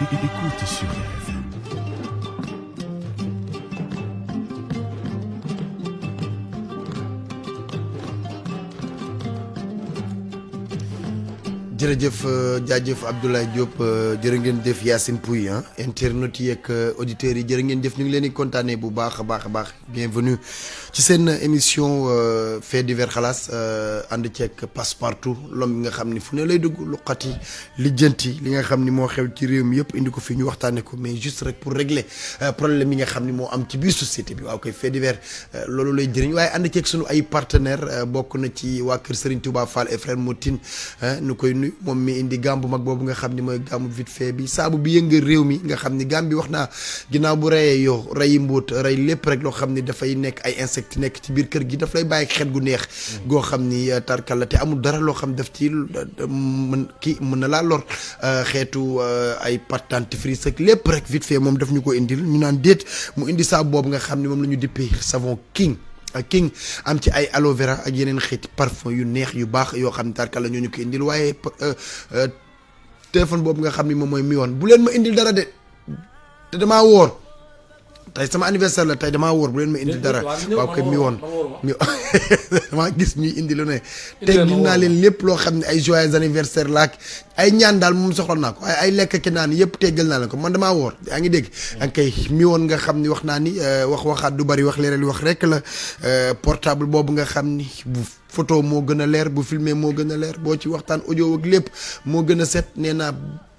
Écoute sur RFM. jërëjëf jaajëf Abdoulaye Diop jërë ngeen jëf Yacine Pouy internautes yi ak auditeurs yi jërë ngeen jëf ñu ngi leen di kontaanee bu baax a baax bienvenue ci seen émission fait divers xalaas ànd ceeg Passepartout l'homme bi nga xam ni fu ne lay dugg luqati lijjanti li nga xam ni moo xew ci réew mi yëpp indi ko fi ñu waxtaanee ko mais juste rek pour régler problème yi nga xam ni moo am ci biir société bi waaw koy fait divers loolu lay jëriñ waaye ànd ceeg sunu ay partenaires bokk na ci waa kër Serigne Touba Fall et frère Motine nu koy nuyu moom mi indi gàmbu mag boobu nga xam ni mooy gàmmu vite fait bi saabu bi yëngal réew mi nga xam ni gàmm bi wax naa ginnaaw bu reyee yow reyi mbóot rey lépp rek loo xam ni dafay nekk ay insectes nekk ci biir kër gi daf lay bàyyi xet gu neex goo xam ni tarkal la te amul dara loo xam daf ci mën na laa lor xeetu ay pâte dentifrice ak lépp rek vite fait moom daf ñu ko indil ñu naan déet mu indi saabu boobu nga xam ni moom la ñu dippee savon King am ci ay aloe vera ak yeneen xeeti parfum yu neex yu baax yoo xam ne tarkal la ñoo ñu ko indil waaye téléphone boobu nga xam ni moom mooy mi woon bu leen ma indil dara de te damaa wóor tey sama anniversaire la tey damaa wóor bu leen ma indil dara waaw koy mi woon damaa gis ñuy indi lu ne teg naa leen lépp loo xam ne ay joyeux anniversaire laak ay ñaan daal moom soxla naa ko ay lekk ki naan yëpp teggal naa leen ko man damaa woor yaa ngi dégg ak kay mi woon nga xam ni wax naa ni waxaat du bari wax leeral wax rek la portable boobu nga xam ni bu photo moo gën a leer bu filmé moo gën a leer boo ci waxtaan audio ak lépp moo gën a set nee naa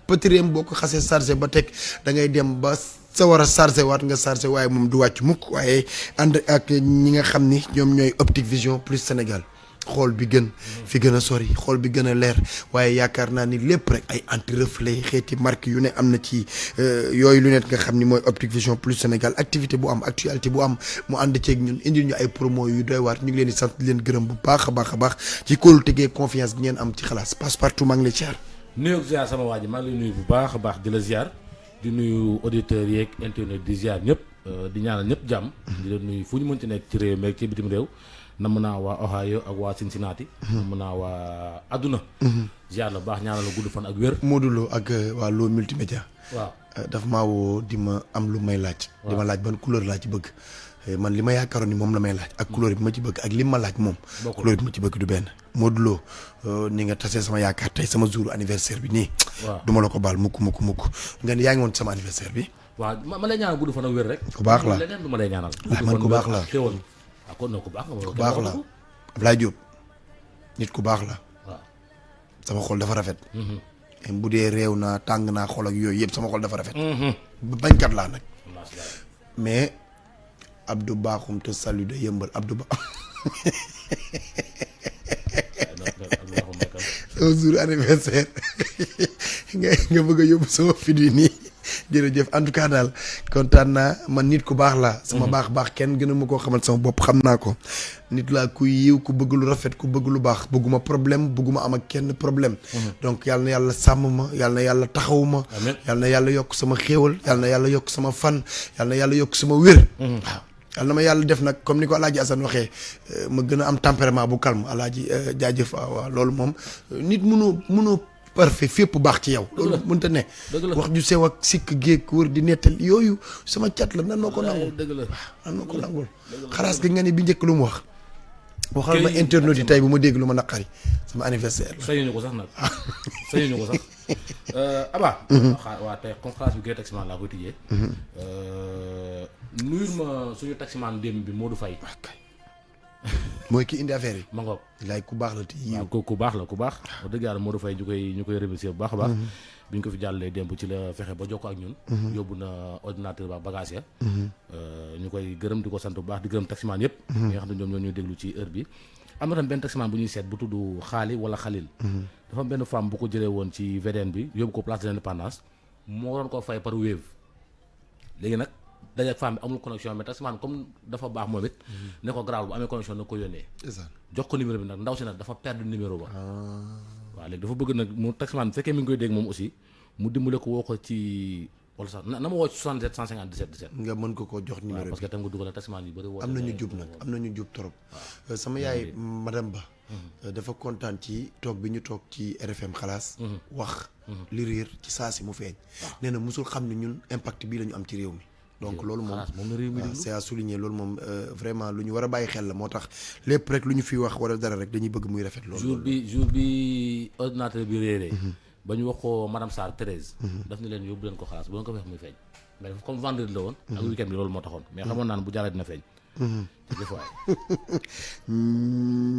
pëtëreem boo ko xasee chargé ba teg da ngay dem ba sa war a chargé waat nga chargé waaye moom du wàcc mukk waaye ànd ak ñi nga xam ni ñoom ñooy Optique Vision Plus Sénégal xool bi gën fi gën a sori xool bi gën a leer waaye yaakaar naa ni lépp rek ay anti reflet xeeti marque yu ne am na ci yooyu lunette nga xam ni mooy Optique Vision Plus Sénégal activité bu am actualité bu am mu ànd ceeg ñun indil ñu ay promo yu doy waar ñu ngi leen di sant di leen gërëm bu baax a baax ci kóolu tegee confiance bi ngeen am ci xalaas Passepartout maa ngi lay ziar. nuyu ziar sama waa ji maa ngi lay nuyu bu baax a baax di la ziar di nuyu auditeurs yeeg internet di ziar ñëpp di ñaanal ñëpp jàmm. di la nuyu fu ñu mënti nekk ci réew meeg ci bitim réew. namm naa waa Ohio ak waa Cincinnati. namm naa waa adduna. ziar la baax ñaanal la gudd fan ak wér. Modou Lo ak waa Lo multimédia. waaw dafa maa woo di ma am lu may laaj. di ma laaj ban couleur laa ci bëgg. man li ma yaakaaroon ni moom la may laaj ak couleur bi ma ci bëgg ak li ma laaj moom. couleur bi ma ci bëgg du benn. Modou Lo ni nga tasee sama yaakaar tey sama jour anniversaire bi nii. waaw du ma la ko baal mukk nga ni yaa ngi woon sama anniversaire bi. waaw ma lay ñaanal gudd fan ak wér rek. ku baax la leneen du ma lay ñaanal. man ku baax la xéwal kon nag ku baax nga. ku baax la Ablaye Diop nit ku baax la. waaw sama xol dafa rafet. bu dee réew naa tàng naa xol ak yooyu yëpp sama xol dafa rafet. bañkat laa nag. mais Abdou Bakhoum te salut de yëmbal Abdou Ba. sama jour anniversaire nga bëgg a yóbbu sama fit yi nii jërëjëf en tout cas daal kontaan naa man nit ku baax laa sama baax kenn gën a ma koo xamal sama bopp xam naa ko nit laa ku yiw ku bëgg lu rafet ku bëgg lu baax bëgguma problème bëgguma am ak kenn problème donc yàlla na yàlla sàmm ma yàlla na yàlla taxawu ma yàlla na yàlla yokk sama xéewal yàlla na yàlla yokk sama fan yàlla na yàlla yokk sama wér waaw yàlla na ma yàlla def nag comme ni ko Alaaji Assane waxee ma gën a am tempérament bu calme Alaaji jaajëf waaw loolu moom nit mënoo parfait fépp baax ci yow loolu mënta ne wax ju sew ak sikk géeg wër di nettal yooyu sama cat la nan noo ko nangul nan noo ko nangul xaraas gi nga ne bi njëkk lu mu wax waxal ma internet yi tey bu ma dégg lu ma naqari sama anniversaire la sañuñu ko sax nag sañuñu ko sax Aba waa tey comme xalaas bi gay taximan laa koy tijjee nuyul ma suñu taximan démb bi Modou Faye mooy ki indi affaire yi ma ngoog laay ku baax la te yiw ku baax la ku baax wax dëgg yàlla Modou Faye ñu koy remercier bu baax a baax bi ñu ko fi jàllalee démb ci la fexe ba jokkoo ak ñun yóbbu na ordinateur ba bagage ya ñu koy gërëm di ko sant bu baax di gërëm taximan yëpp ñi nga xam ne ñoom ñoo ñuy déglu ci heure bi am na tam benn taximan bu ñuy seet bu tudd Xaali wala Xalil dafa am benn femme bu ko jëlee woon ci VDN bi yóbbu ko place de l'Indépendance moo doon ko fay par Wave léegi nag dajeeg femme bi amul connexion mais taximan comme dafa baax moom it ne ko garaawul bu amee connexion na ko yónnee jox ko numéro bi nag ndaw si nag dafa perdre numéro ba waaw léegi dafa bëgg nag mu taximan bu fekkee mi ngi koy dégg moom aussi mu dimbale ko woo ko ci wala sax na ma woo ci 77 150 17 17. nga mën ko koo jox numéro bi parce que tam nga dugal taximaan yu bëri. am na ñu jub nag am na ñu jub trop. sama yaay madame Ba. dafa kontaan ci toog bi ñu toog ci RFM xalaas. wax li riir ci saa si mu feeñ. nee na musul xam ne ñun impact bii la ñu am ci réew mi. donc loolu moom c'est à souligner loolu moom vraiment lu ñu war a bàyyi xel la moo tax lépp rek lu ñu fi wax wala dara rek dañuy bëgg muy rafet. loolu jour bi ordinateur bi réeree. ba ñu wax ko madame Sarr Thérèse. daf ni leen yóbbu leen ko xalaas bu leen ko fex muy feeñ. mais comme vendredi la woon. ak week-end bi loolu moo taxoon. mais xamoon naa ne bu jàllee dina feeñ. des fois.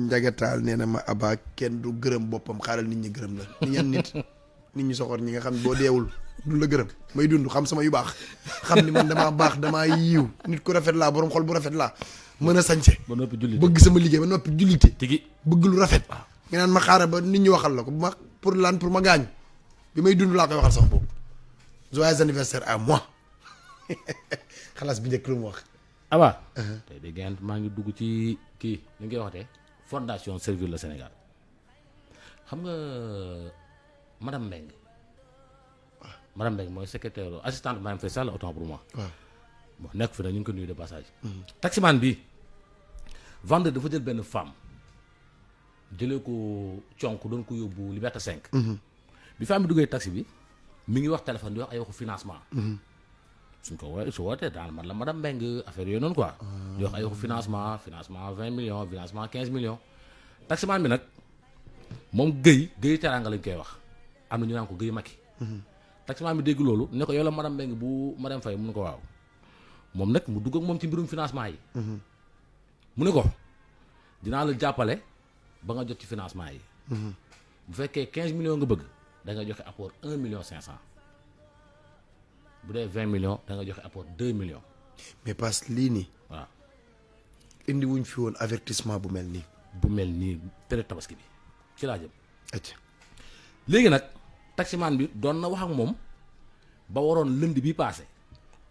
Njagataal nee na ma Aba kenn du gërëm boppam xaaral nit ñi gërëm la ni ñan nit ñu soxor ñi nga xam boo deewul du la gërëm may dund xam sama yu baax xam ni man damaa baax damaa yiiw nit ku rafet laa borom xol bu rafet laa mën a sañse ba noppi jullite bëgg sama liggéey ba noppi jullite tigi bëgg lu rafet nga naan ma xaaral ba nit ñi waxal la ko ma pour lan pour ma gaañu bi may dund laa koy waxal sama bopp joyeux anniversaire à moi xalaas bi njëkk lu mu wax Aba tey de gant maa ngi dugg ci kii li ngay waxatee fondation Servir le Sénégal xam nga madame Mbengue madame Mbengue mooy secrétaire assistante Marième Faye Sall autant pour moi bon nekk fi nag ñu ngi ko nuyu de passage taximan bi vendredi dafa jël benn femme jëlee ko conk doon ko yóbbu Liberté 5 bi femme bi duggee taxi bi mi ngi wax téléphone di wax ay waxu financement suñ ko woowee su wootee daan man la madame Mbengue affaire yooyu noonu quoi di wax ay waxu financement 20 millions financement 15 millions taximan bi nag moom Guèye Teranga lañ koy wax am na ñu naan ko Guèye Macky taximan bi dégg loolu ne ko yow la madame Mbengue bu madame Faye mu ne ko waaw moom nag mu dugg ak moom ci mbirum financement yi mu ne ko dinaa la jàppale ba nga jot ci financement yi bu fekkee 15 millions nga bëgg da nga joxe apport 1 million 500 bu dee 20 millions da nga joxe apport 2 millions. mais parce que lii nii. waaw indi wuñ fi woon avertissement bu mel nii. bu mel nii période tabaski bi ci laa jëm. léegi nag taximan bi doon na wax ak moom ba waroon lundi bi passé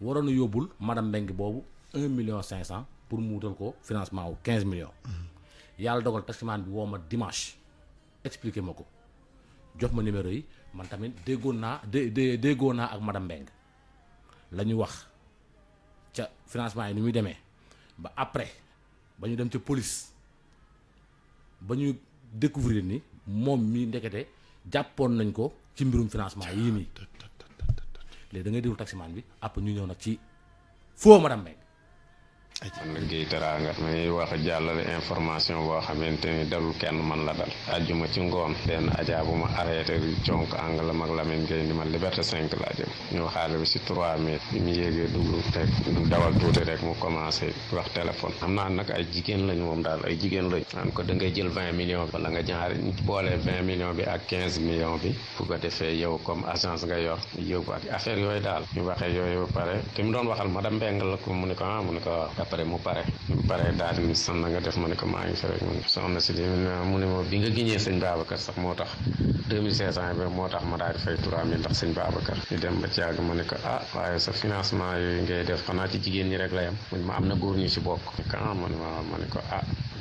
waroon na yóbbul madame Mbengue boobu 1 million 500 pour mu wutal ko financement wu 15 millions. yàlla dogal taximan bi woo ma dimanche expliqué ma ko jox ma numéro yi man tamit déggoon naa ak madame Mbengue la ñu wax ca financement yi ni muy demee ba après ba ñu dem ca police ba ñu découvrir ni moom mi ndekete jàppoon nañ ko ci mbirum financement yii nii léegi da ngay déglu taximan bi après ñu ñëw nag ci foo madame Mbengue. man la Guèye Teranga may wax jàllale information boo xamante ni dalul kenn man la dal ajjuma ci ngoon benn ajaa bu ma arrêté conk angle mag Lamine Guèye ni ma Liberté 5 laa jëm ñu waxaale bi si 3 mètres bi mu yéegee dugg rek du dawal tuuti rek mu commencé wax téléphone xam naa nag ay jigéen lañ moom daal ay jigéen lañ naan ko da ngay jël 20 millions bi wala nga ñaari boole 20 millions bi ak 15 millions bi bu ko defee yow comme agence nga yor yóbbu ak affaire yooyu daal ñu waxee yooyu ba pare ki mu doon waxal madame Mbengue la ko mu ne ko mu ne ko après mu pare daal di san na nga def ma ne ko maa ngi fi rek mu ne soxna si li mu ne ma bi nga giñee sëñ Babacar sax moo tax 2500 bi moo tax ma daal di fay 3000 ndax sëñ Babacar ñu dem ba ci yàgg ma ne ko waaye sa financement yooyu ngay def xanaa ci jigéen ñi rek la yam mu ne ma am na góor ñu si bokk ma ne ko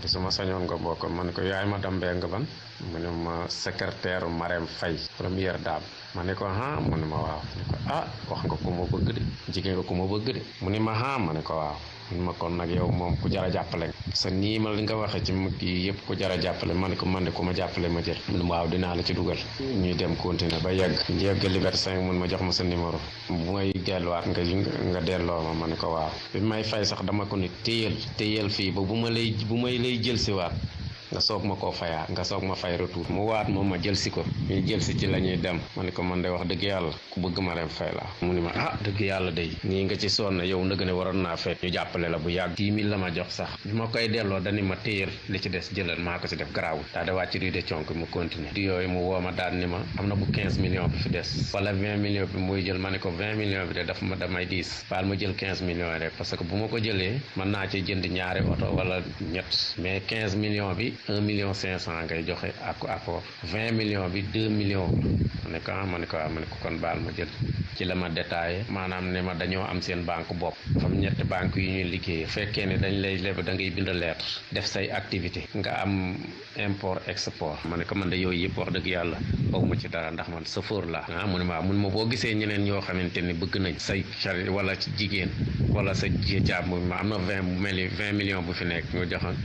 te su ma sañoon nga bokk ma ne ko yaay madame Mbengue ban mu ne ma secrétaire Marème Faye première dame ma ne ko mu ne ma waaw ne ko wax nga ko ma bëgg de jigéen nga ko ma bëgg de mu ne ma ma ne ko waaw ma kon nag yow moom ku jar a jàppale sa nii ma li nga waxee ci mag yi yëpp ku jar a jàppale ma ne ko man de ku ma jàppale ma jël mun waaw dinaa la ci dugal ñuy dem continuer ba yegg Liberté 5 mun ma jox ma sa numéro bu may delluwaat nga delloo ma ne ko waaw bi may fay sax dama ko ni téyel fii ba bu may lay jël si waat nga soog ma koo fayaa nga soog ma fay retour mu waat moom ma jël si ko ñu jël si ci la ñuy dem ma ne ko man de wax dëgg yàlla ku bëgg ma dem fay la mu ni ma dëgg yàlla day nii nga ci sonn yow ndëgg ne waroon naa fekk ñu jàppale la bu yàgg 10 000 la ma jox sax bi ma koy delloo dani ma téyal li ci des jëlal maa ko si def garaawul daa da wàcc rue de Conk mu continuer di yooyu mu woo ma daal ni ma am na bu 15 millions bi fi des wala 20 millions bi muy jël ma ne ko 20 millions bi de daf ma damay diis baal ma jël 15 millions rek parce que bu ma ko jëlee mën naa ci jënd ñaari oto wala ñett mais 15 millions bi 1 million 500 ngay joxe ak accord 20 millions bi 2 millions ma ne ko kon baal ma jël ci la ma détaillé maanaam ne ma dañoo am seen banque bopp xam ñetti banque yu ñuy liggéey fekkee ne dañ lay leb da ngay bind lettre def say activité nga am import export ma ne ko man de yooyu yëpp wax dëgg yàlla aw ma ci dara ndax man chauffeur la mu ne ma boo gisee ñeneen ñoo xamante ni bëgg nañ say xarit wala ci jigéen wala sa jaab ma am na 20 millions bu fi nekk ñu joxoon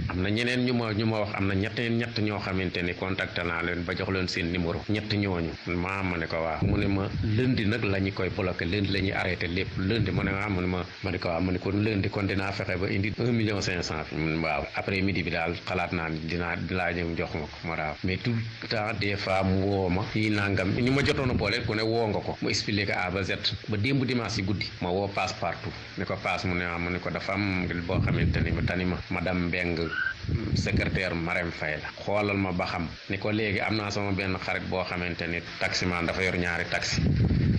am na ñeneen ñu ma wax am na ñett ñoo xamante ni contacté naa leen ba jox leen seen numéro ñett ñooñu ma ne ko waaw mu ne ma lundi nag la ñu koy bloqué lundi la ñuy arrêté lépp lundi mu ne ma ne ko waaw mu ne ko lundi kon dinaa fexe ba indi 1 million 500 waaw après midi bi daal xalaat naa ni dinaa ñëw jox ma ko ma waaw mais tout le temps des fois mu woo ma yi nangam ñu ma jotoon a boole ku ne woo nga ko mu expliqué A ba Z ba démb dimanche yi guddi ma woo passe partout ne ko passe mu ne ko dafa am boo xamante ni ma tani ma madame Mbeng secrétaire Marème Faye la xoolal ma ba xam ni ko léegi am naa sama benn xarit boo xamante ni taximan dafa yor ñaari taxi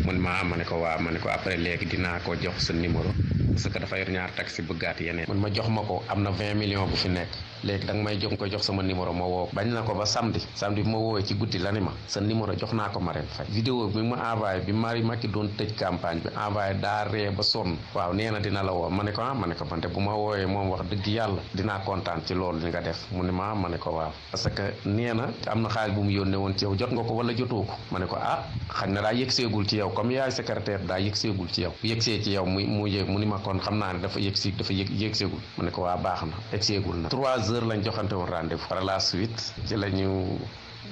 mun ma ne ko waaw ma ne ko après léegi dinaa ko jox sa numéro parce que dafa yor ñaari taxi bëggaat yeneen mun ma jox ma ko am na 20 millions bu fi nekk léegi da nga may jox sama numéro ma woo bañ na ko ba samedi bi ma woowee ci guddi la ni ma sa numéro jox naa ko Marème Faye vidéo bi ma envoyé bi Macky doon tëj campagne bi envoyé daa ree ba sonn waaw nee na dina la woo ma ne ko ma ne ko man de bu ma woowee moom wax dëgg yàlla dinaa kontaan ci loolu li nga def mu ne ma ne ko waaw parce que nee na am na xaalis bu mu yónnee woon ci yow jot nga ko wala jotoo ko ma ne ko xañ na daa yëgseegul ci yow comme yaay secrétaire daa yëgseegul ci yow yëgsee ci yow mu yëg mu ni ma kon xam naa ne dafa yëgseegul ma ne ko waa baax na yëgseegul na 3 heures lañ joxante woon rendez-vous par la suite ci la ñu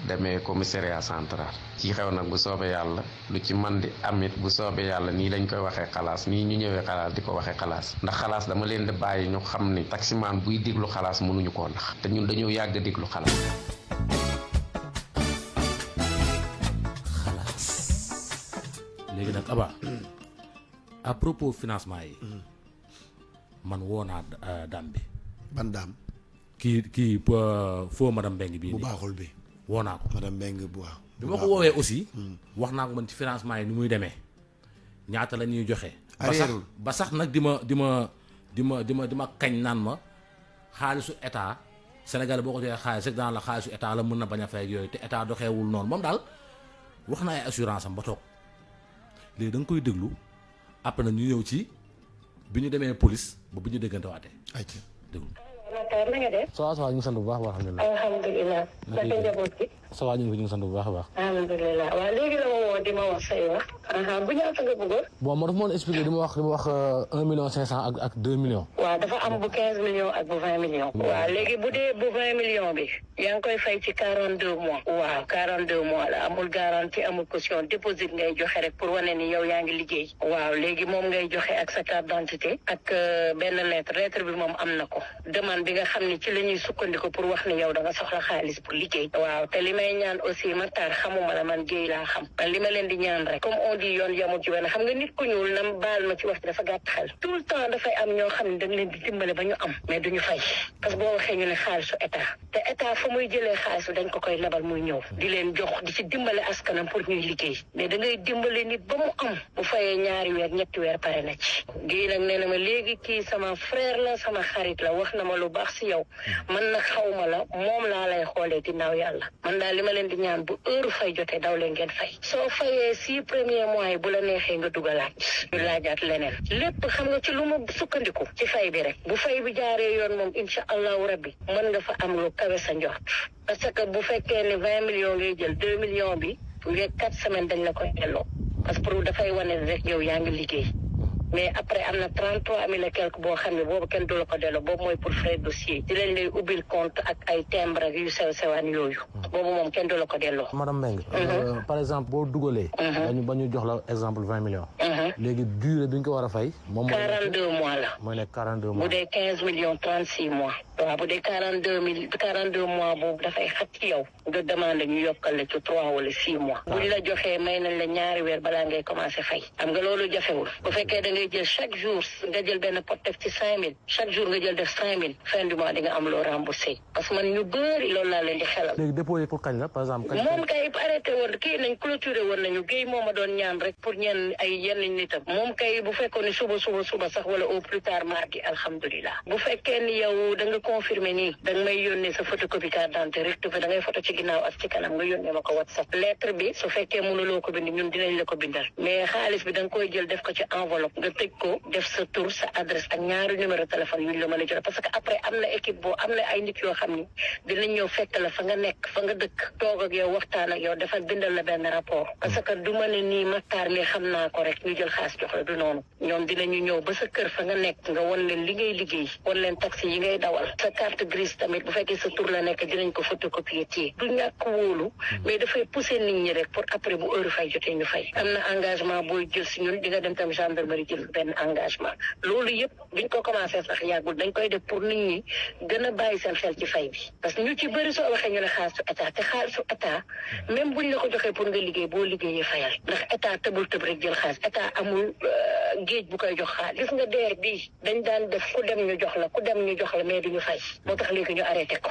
demee commissariat central ci xew nag bu soobee yàlla lu ci man di amit bu soobee yàlla nii lañ koy waxee xalaas nii ñu ñëwee xalaas di ko waxee xalaas ndax xalaas dama leen di bàyyi ñu xam ni taximaan buy déglu xalaas mënuñu koo nax te ñun dañoo yàgg a déglu xalaas. léegi nag Aba à propos financement yi man woo naa daam bi. ban daam. kii foo madame Mbengue bii. bu baaxul bi. woo naa ko madame Mbengue bu waaw. bi ma ko woowee aussi. wax naa ko man ci financement yi ni muy demee ñaata la ñuy joxe. ba sax nag di ma kañ naan ma xaalisu état Sénégal boo ko joxee xaalis rek daan la xaalisu état la mën na bañ a fay ak yooyu te état doxeewul noonu moom daal wax na ay assurance am ba toog léegi da nga koy déglu après na ñu ñëw ci bi ñu demee police ba bu ñu déggante waatee. ayca déglu. na nga def. ça va ñu ngi sant bu baax alhamdulilah. alhamdulilah. naka njaboot gi. ça va ñu ngi sant bu baax a baax. alhamdulilah waaw léegi la ma woo di ma wax say wax. bu ñaata nga bëggoon. bon ma dafa mën expliquer di ma wax 1 million 500 ak 2 millions. waaw dafa am bu 15 millions ak bu 20 millions. waaw léegi bu dee bu 20 millions bi. yaa ngi koy fay ci 42 mois. waaw 42 mois la amul garantie amul caution déposit ngay joxe rek pour wane ni yow yaa ngi liggéey. waaw léegi moom ngay joxe ak sa carte d'identité. ak benn lettre bi moom am na ko. demande bi nga xam ni ci la ñuy sukkandiku pour wax ni yow da nga soxla xaalis pour liggéey. waaw te li may ñaan aussi Matar xamuma la man géey laa xam. man li ma leen di ñaan rek comme on dit yoon yamul ci wenn xam nga nit ku ñuul nam baal ma ci wax dafa gàtt xel. tout le temps dafay am ñoo xam ne dañ leen di dimbale ba ñu am. mais duñu fay parce que boo waxee ñu ne xaalisu état te état fa muy jëlee xaalisu dañ ko koy lebal muy ñëw di leen jox di ci dimbale askanam pour ñuy liggéey mais da ngay dimbale nit ba mu am bu fayee 2 weer 3 weer pare na ci. géey nag nee na ma léegi kii sama frère la sama xarit la wax na ma lu baax si yow man nag xawma la moom laa lay xoolee ginnaaw yàlla man daal li ma leen di ñaan bu heure fay jotee daw leen ngeen fay soo fayee 6 premiers mois yi bu la neexee nga dugalaat ñu laajaat leneen lépp xam nga ci lu mu sukkandiku ci fay bi rek bu fay bi jaaree yoon moom incha allahu rabbi mën nga fa am lu kawe sa njort parce que bu fekkee ne 20 millions ngay jël 2 millions bi weeg 4 semaines dañ la koy delloo parce que pour dafay wane rek yow yaa ngi liggéey mais après am na 33 000 et quelque boo xam ne boobu kenn du la ko delloo boobu mooy pour frais dossier di leen lay ubbil compte ak ay timbre ak yu sew sewaan yooyu boobu moom kenn du la ko delloo. madame Mbengue par exemple boo dugalee ba ñu jox la exemple 20 millions léegi durée bi ñu ko war a fay moom 42 mois la mooy nekk 42 mois bu dee 15 millions 36 mois waaw bu dee 42 mois boobu dafay xat ci yow nga demande ñu yokkal la ci 3 wala 6 mois buñ la joxee may nañ la 2 weer balaa ngay commencé fay xam nga loolu jafewul bu fekkee da ngay jël chaque jour nga jël benn pot def ci 5000 chaque jour nga jël def 5000 fin du mois di nga am loo remboursé parce que man ñu bëri loolu laa leen di xelal. léegi dépôt yi pour kañ la par exemple. moom kay arrêté woon kii nañ clôturé woon nañu Guèye moo ma doon ñaan rek pour ñenn ay yenn nitam moom kay bu fekkoon ni suba sax wala au plus tard mardi alhamdulilah bu fekkee ni yow da nga confirmer nii da nga may yónnee sa photocopie carte d'identité rek da ngay photo ci ginnaaw ak ci kanam nga yónnee ma ko WhatsApp lettre bi su fekkee mënuloo ko bind ñun dinañ la ko bindal mais xaalis bi da nga koy jël def ko ci enveloppe nga tëj ko def sa tur sa adresse ak ñaari numéro téléphone yu ñu la mën a jot parce que après am na équipe boo am na ay nit yoo xam ni dinañ ñëw fekk la fa nga nekk fa nga dëkk toog ak yow waxtaan ak yow dafa bindal la benn rapport parce que du ma ne nii Matar mi xam naa ko rek ñu jël xaalis jox la du noonu ñoom dinañu ñëw ba sa kër fa nga nekk nga won leen li ngay liggéey won leen taxi yi ngay dawal sa carte grise tamit bu fekkee sa tur la nekk dinañ ko photocopier ci du ñàkk wóolu mais dafay pousser nit ñi rek pour après bu heure fay jotee ñu fay am na engagement booy jël si ñun di nga dem tam gendarmerie jël benn engagement loolu yëpp biñ ko commencé sax yàggul dañ koy def pour nit ñi gën a bàyyi seen xel ci fay bi parce que ñu ci bëri soo waxee ñu ne xaalisu état te xaalisu état même buñ la ko joxee pour nga liggéey boo liggéeyee fayal ndax état tëbul tëb rek jël xaalis état amul géej bu koy jox xaalis gis nga DER bii dañ daan def ku dem ñu jox la mais duñu fay moo tax léegi ñu arrêté ko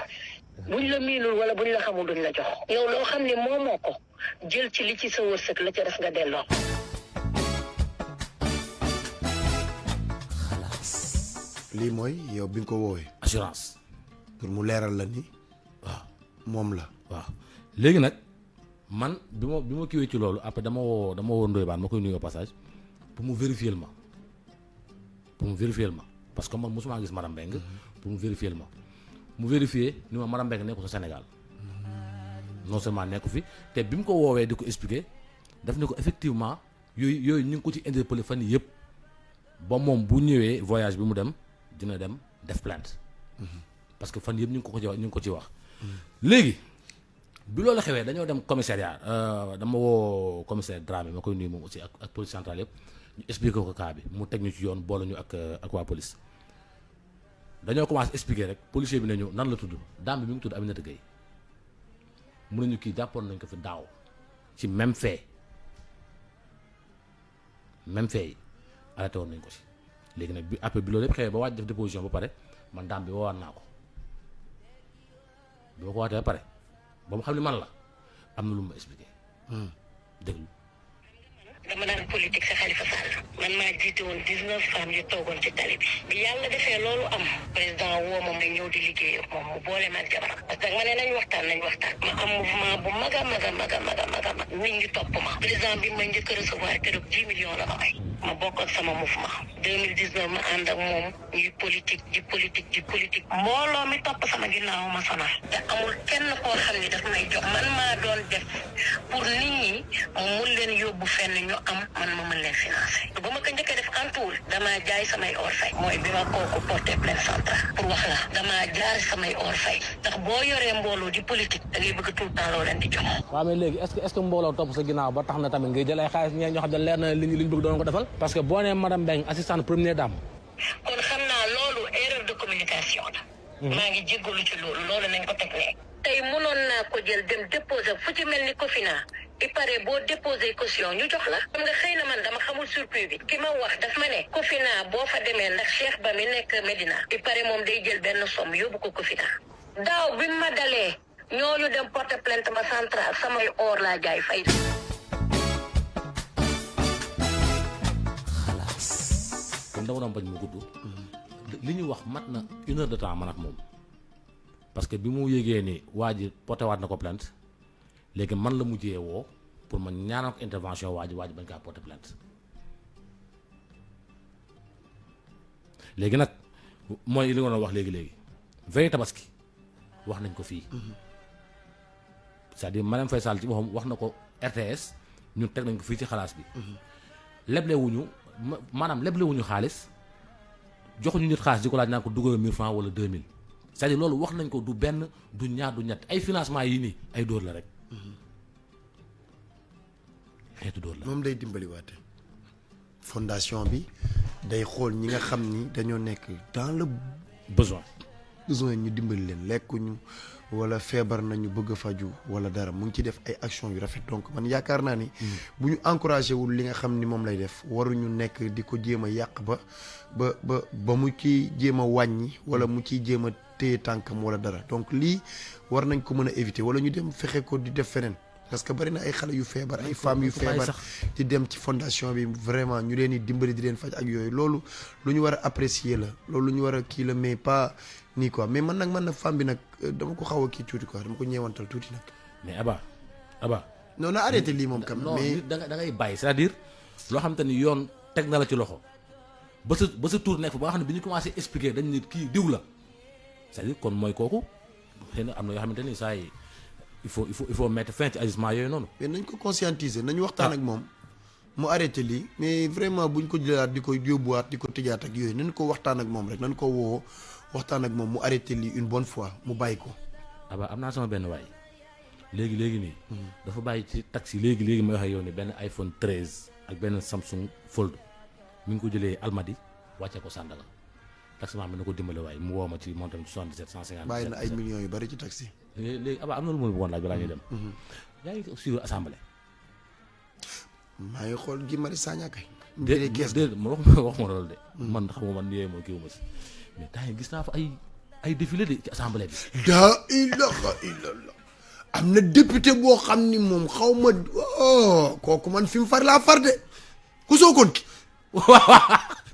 buñ la miinul wala buñ la xamul duñ la jox yow loo xam ne moomoo ko jël ci li ci sa wërsëg la ca des nga delloo. lii mooy yow bi nga ko woowee. assurance. pour mu leeral la ni. waaw moom la. waaw léegi nag man bi ma kiiwee ci loolu après dama woo Ndoye Bane ma koy nuyu au passage pour mu vérifier ma parce que man mosuma gis madame Mbengue pour mu vérifier ma mu vérifier ni ma madame Mbengue nekku sa Sénégal non seulement nekku fi te bi mu ko woowee di ko expliquer daf ne ko effectivement yooyu ñu ngi ko ci interpellé fan yii yëpp ba moom bu ñëwee voyage bi mu dem dina dem def plainte parce que fan yëpp ñu ngi ko ci wax léegi bi loolu xewee dañoo dem commissariat dama woo commissaire Dramé ma koy nuyu moom aussi ak police centrale yëpp ñu expliqué ko cas bi mu teg ñu ci yoon boole ñu ak waa police dañoo commencé expliquer rek policier bi nañu nan la tudd dame bi mi ngi tudd Aminata Gueye mun nañu kii jàppoon nañ ko fi daaw ci même fait yi arrêté woon nañ ko si léegi nag bi après bi loolu yëpp xewee ba waaj def déposition ba pare man dame bi woowaat naa ko bi ma ko waatee ba pare ba mu xam ne man la am na lu ma expliqué déglu dama daan politique sa Khalifa Sall man maa jiite woon 19 femmes yu toogoon ci tali bi yàlla defee loolu am président woo ma may ñëw di liggéey ak moom mu boole ma ak jabaram parce que ma ne nañ waxtaan ma am mouvement bu mag a nit ñi topp ma président bi ma njëkk a recevoir keroog 10 millions la ma may ma bokk ak sama mouvement 2019 ma ànd ak moom ñuy politique mbooloo mi topp sama ginnaaw ma sonal te amul kenn koo xam ni daf may jox man maa doon def pour nit ñi mun leen yóbbu fenn ñu am man ma mën leen financer bu ma ko njëkkee def entour damaa jaay samay or fay mooy bi ma kooku porté plainte centrale pour wax la damaa jaar samay or fay ndax boo yoree mbooloo di politique da ngay bëgg tout le temps loo leen di jox. waaw mais léegi est-ce que mbooloo topp sa ginnaaw ba tax na tamit ngay jël ay xaalis ñee ñoo xam ne leer na li ñu bëgg doon ko defal parce que boo nee madame Mbengue assistante première dame. kon xam naa loolu erreur de communication la. maa ngi jéggalu ci loolu nañ ko teg ne. tey mënoon naa ko jël dem déposer fu ci mel ni Cofina il paraît boo déposer caution ñu jox la. xam nga xëy na man dama xamul surplus bi. ki ma wax daf ma ne. Cofina boo fa demee ndax Cheikh Ba mi nekk Medina. il paraît moom day jël benn somme yóbbu ko Cofina. daaw bi ma dalee ñooñu dem porter plainte ma central samay or laa jaay fay. kon dama doon bañ mu gudd. li ñu wax mat na 1 heure de temps man ak moom parce que bi mu yégee ni waa ji porté waat na ko plainte léegi man la mujjee woo pour ma ñaanal ko intervention waa ji bañ kaa porté plainte léegi nag mooy li nga doon wax léegi veille tabaski wax nañ ko fii c'est-à-dire Marième Faye Sall ci boppam wax na ko RTS ñun teg nañ ko fii ci xalaas bi leblewuñu maanaam leblewuñu xaalis joxuñu nit xaalis di ko laaj naa ko dugal 1000 francs wala 2000 c'est-à-dire loolu wax nañ ko du benn du ñaar du ñett ay financement yi nii ay dóor la rek xeetu dóor la. moom day dimbaliwaate fondation bi day xool ñi nga xam ni dañoo nekk dans le besoin besoin ñu dimbali leen lekkuñu wala feebar nañu bëgg a faju wala dara mu ngi ci def ay action yu rafet donc man yaakaar naa ni bu ñu encouragé wul li nga xam ni moom lay def waruñu nekk di ko jéem a yàq ba mu ciy jéem a wàññi wala mu ciy jéem a téye tànkam wala dara donc lii war nañ ko mën a éviter wala ñu dem fexe ko di def feneen parce que bari na ay xale yu feebar ay femmes yu feebar di dem ci fondation bi vraiment ñu leen di dimbali di leen faj ak yooyu loolu lu ñu war a apprécier la loolu lu ñu war a kii la mais pas nii quoi mais man nag femme bi nag dama ko xaw a kii tuuti quoi dama ko ñeewantal tuuti nag. mais Aba. non na arrêté lii moom kam mais da ngay bàyyi c'est-à-dire loo xam te ni yoon teg na la ci loxo ba sa tour nekk fa ba nga xam ne bi ñu commencé expliquer dañ ne kii diw la c'est-à-dire kon mooy kooku xëy na am na yoo xamante ni saa yi il faut mettre fin ci agissement yooyu noonu. mais nañ ko conscientiser nañ waxtaan ak moom mu arrêté lii mais vraiment buñ ko jëlaat di ko yóbbuwaat di ko tëjaat ak yooyu nañ ko waxtaan ak moom rek nañ ko woo waxtaan ak moom mu arrêté lii une bonne fois mu bàyyi ko. Aba am naa sama benn waay léegi nii. dafa bàyyi ci taxi léegi may wax ak yow ni benn iPhone 13 ak benn Samsung Fold mi ngi ko jëlee Almadi wàccee ko Sandaga taximan bi na ko dimbale waaye mu woo ma ci montam ci 77 150. bàyyi na ay millions yu bari ci taxi. léegi Aba am na lu ma bëggoon laaj balaa ñuy dem. yaa ngi suivre assemblée. maa ngi xool Guy Marius Sagna kay. déedéet ma wax ma loolu de. man xam nga man yooyu ma kii wu ma si mais temps gis naa fa ay défilé de ci assemblée bi. daa ilaha illallah am na député boo xam ni moom xaw ma kooku man fi mu far laa far de ku sookoon ki.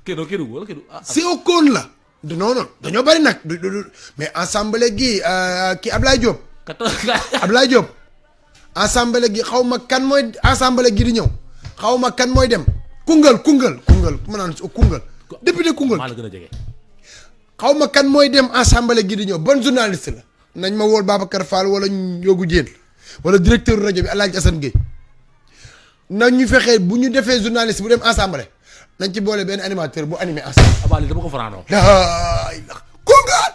Kédougou wala Kédougou. Sokone la. non dañoo bari nag mais assemblée gi kii Ablaye Diop. Ablaye Diop. assemblée gi xaw ma kan mooy assemblée gi di ñëw xaw ma kan mooy dem. Koungheul ma naan Koungheul. député Koungheul maa la gën a jege. xaw ma kan mooy dem assemblée gi di ñëw bon journaliste la. nañ ma wool Babacar Fall wala Ndiogou Diène wala directeur rajo bi El Hadj Assane Gueye nañ ñu fexee bu ñu defee journaliste bu dem assemblée nañ ci boole benn animateur bu animé assemblée. Abali dama ko fanaanoo. Koungheul